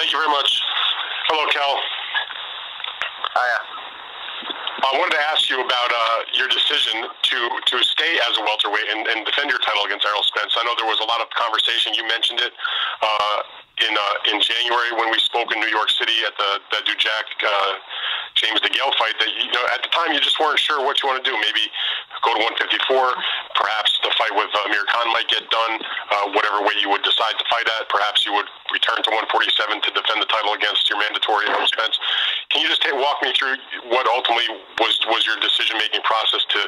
Thank you very much. Hello, Kell. Hiya. I wanted to ask you about your decision to stay as a welterweight and defend your title against Errol Spence. I know there was a lot of conversation. You mentioned it in January when we spoke in New York City at the Dujak James DeGale fight. That at the time you just weren't sure what you want to do. Maybe go to 154. Perhaps the fight with Amir Khan might get done. Whatever way you would decide to fight at. Perhaps you would return to 147 to defend the title against your mandatory Errol Spence. Can you just walk me through what ultimately was your decision-making process to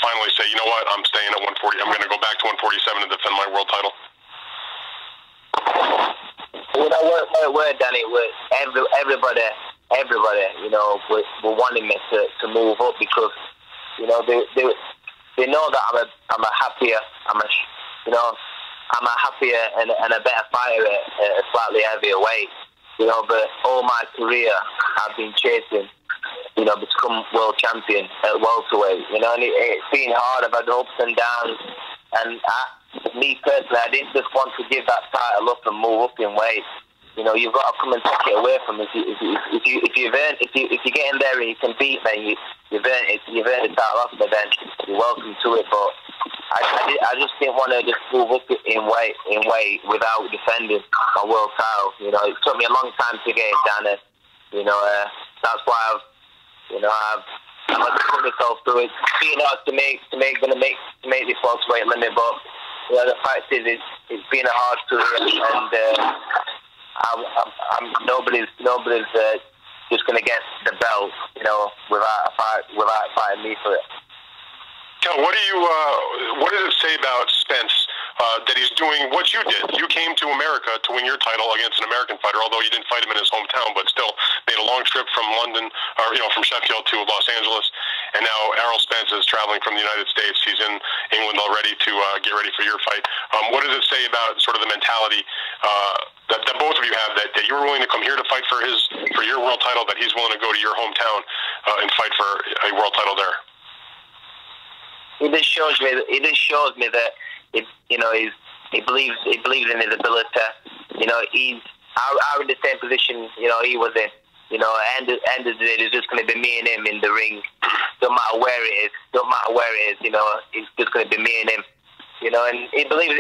finally say, you know what, I'm staying at 140. I'm going to go back to 147 and defend my world title? We're Danny. Everybody, were wanting me to move up because, they know that I'm a happier, I'm a happier and a better fighter at a slightly heavier weight. But all my career I've been chasing, to become world champion at welterweight. And it's been hard. I've had ups and downs. And me personally, I didn't just want to give that title up and move up in weight. You've got to come and take it away from me. If you get in there and you can beat me, you've earned the title off me, then you're welcome to it. But I just didn't want to just move up in weight without defending my world title. It took me a long time to get it done, and that's why I've had to put myself through it. It's been hard to make this welterweight limit, but the fact is, it's been a hard career, and nobody's just going to get the belt, without fighting me for it. Kell, what does it say about Spence that he's doing what you did? You came to America to win your title against an American fighter, although you didn't fight him in his hometown, but still made a long trip from London, or from Sheffield to Los Angeles, and now Errol Spence is traveling from the United States. He's in England already to get ready for your fight. What does it say about sort of the mentality that both of you have, that you were willing to come here to fight for your world title, that he's willing to go to your hometown and fight for a world title there? It just shows me that he believes in his ability. He's in the same position he was in. End of the day, it's just going to be me and him in the ring. Don't matter where it is. It's just going to be me and him. And he believes in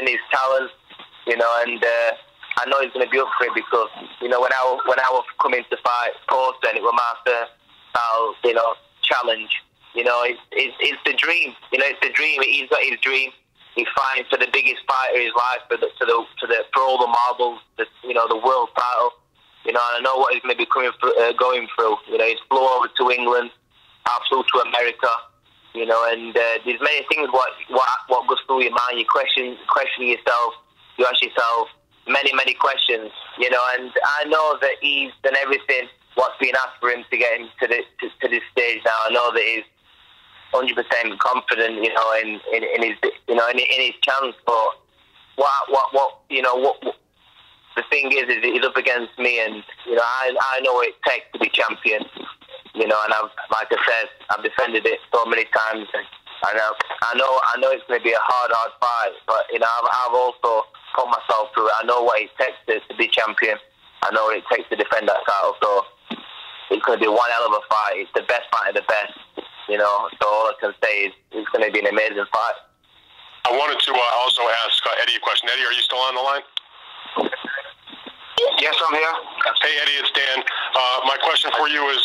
his talent. And I know he's going to be up for it because when I was coming to fight post, and it was my first style challenge. It's the dream. It's the dream. He's got his dream. He's fighting for the biggest fighter in his life, for all the marbles, the world title. And I know what he's going to be going through. He's flew over to England. I flew to America. And there's many things what goes through your mind. You question yourself. You ask yourself many questions. And I know that he's done everything what's been asked for him to get him to this stage now. I know that he's 100% confident, in his chance. But what the thing is he's up against me, and I know what it takes to be champion. And like I said, I've defended it so many times, and I know it's going to be a hard fight. But I've also put myself through it. I know what it takes to be champion. I know what it takes to defend that title. So it's going to be one hell of a fight. It's the best fight of the best. So all I can say is it's going to be an amazing fight. I wanted to also ask Eddie a question. Eddie, are you still on the line? Yes, I'm here. Hey, Eddie, it's Dan. My question for you is,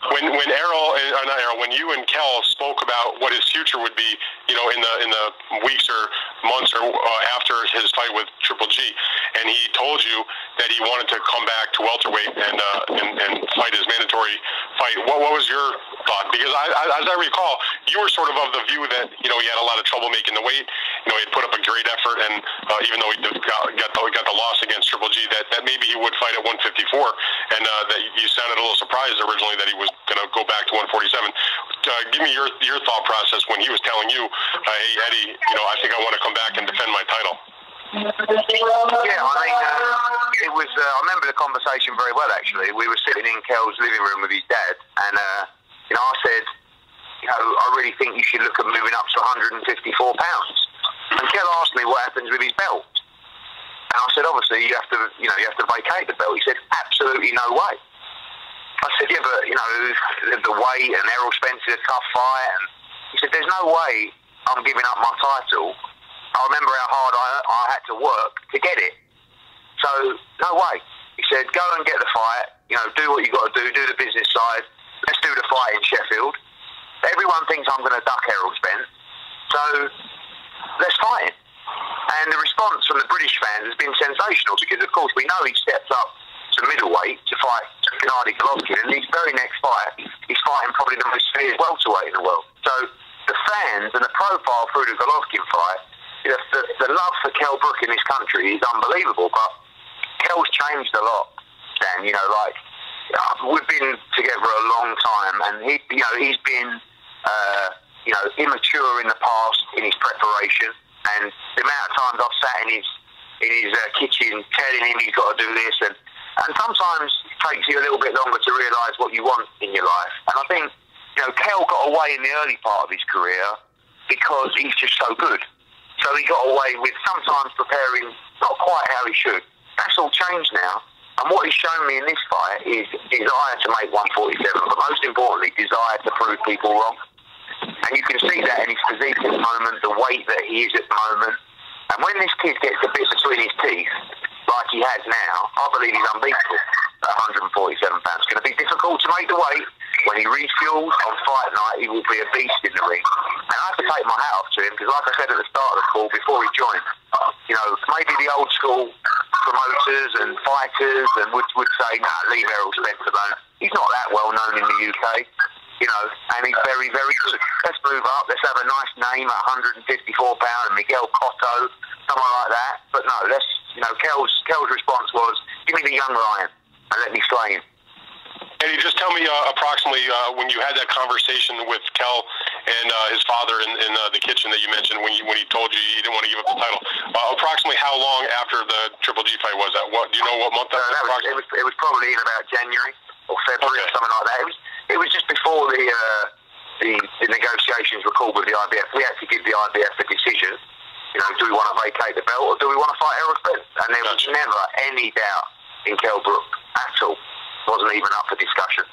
when you and Kell spoke about what his future would be, in the weeks or months or after his fight with Triple G, and he told you that he wanted to come back to welterweight and fight his mandatory fight, what was your thought? Because as I recall, you were sort of the view that he had a lot of trouble making the weight. He had put up a great effort, and even though he got the loss against Triple G, that maybe he would fight at 154, and that you sounded a little surprised originally that he was going to go back to 147. Give me your thought process when he was telling you, hey, Eddie, I think I want to come back and defend my title. Yeah, it was. I remember the conversation very well. Actually, we were sitting in Kell's living room with his dad, and I said, I really think you should look at moving up to 154 pounds. And Kell asked me what happens with his belt. And I said, obviously, you have to vacate the belt. He said, absolutely no way. I said, yeah, but, the weight and Errol Spence is a tough fight. And he said, there's no way I'm giving up my title. I remember how hard I had to work to get it. So, no way. He said, go and get the fight, do what you got to do the business side. Let's do the fight in Sheffield. Everyone thinks I'm going to duck Errol Spence. So, let's fight him. And the response from the British fans has been sensational because, of course, we know he stepped up to middleweight to fight Gennady Golovkin, and his very next fight, he's fighting probably the most feared welterweight in the world. So the fans and the profile through the Golovkin fight, the love for Kell Brook in this country is unbelievable. But Kell's changed a lot, Dan. We've been together a long time, and he's been immature in the past in his preparation, and the amount of times I've sat in his kitchen telling him he's got to do this, and sometimes it takes you a little bit longer to realise what you want in your life. And I think, Kell got away in the early part of his career because he's just so good. So he got away with sometimes preparing not quite how he should. That's all changed now. And what he's shown me in this fight is desire to make 147, but most importantly, desire to prove people wrong. And you can see that in his physique at the moment, the weight that he is at the moment. And when this kid gets a bit between his teeth, like he has now, I believe he's unbeatable at 147 pounds. It's going to be difficult to make the weight. When he refuels on fight night, he will be a beast in the ring. And I have to take my hat off to him because, like I said at the start of the call, before he joined, maybe the old school promoters and fighters would say, leave Errol Spence alone. He's not that well known in the UK, and he's very, very good. Let's move up. Let's have a nice name at 154 pounds, Miguel Cotto, someone like that. But no, Kell's response was, give me the young lion and let me slay him. Eddie, just tell me approximately when you had that conversation with Kell and his father in the kitchen that you mentioned when he told you he didn't want to give up the title. Approximately how long after the Triple G fight was that? Do you know what month that was? It was probably in about January or February or something like that. It was just before the negotiations were called with the IBF. We had to give the IBF a decision. Do we want to vacate the belt or do we want to fight Errol Spence? And there was never any doubt in Kell Brook at all. Wasn't even up for discussion.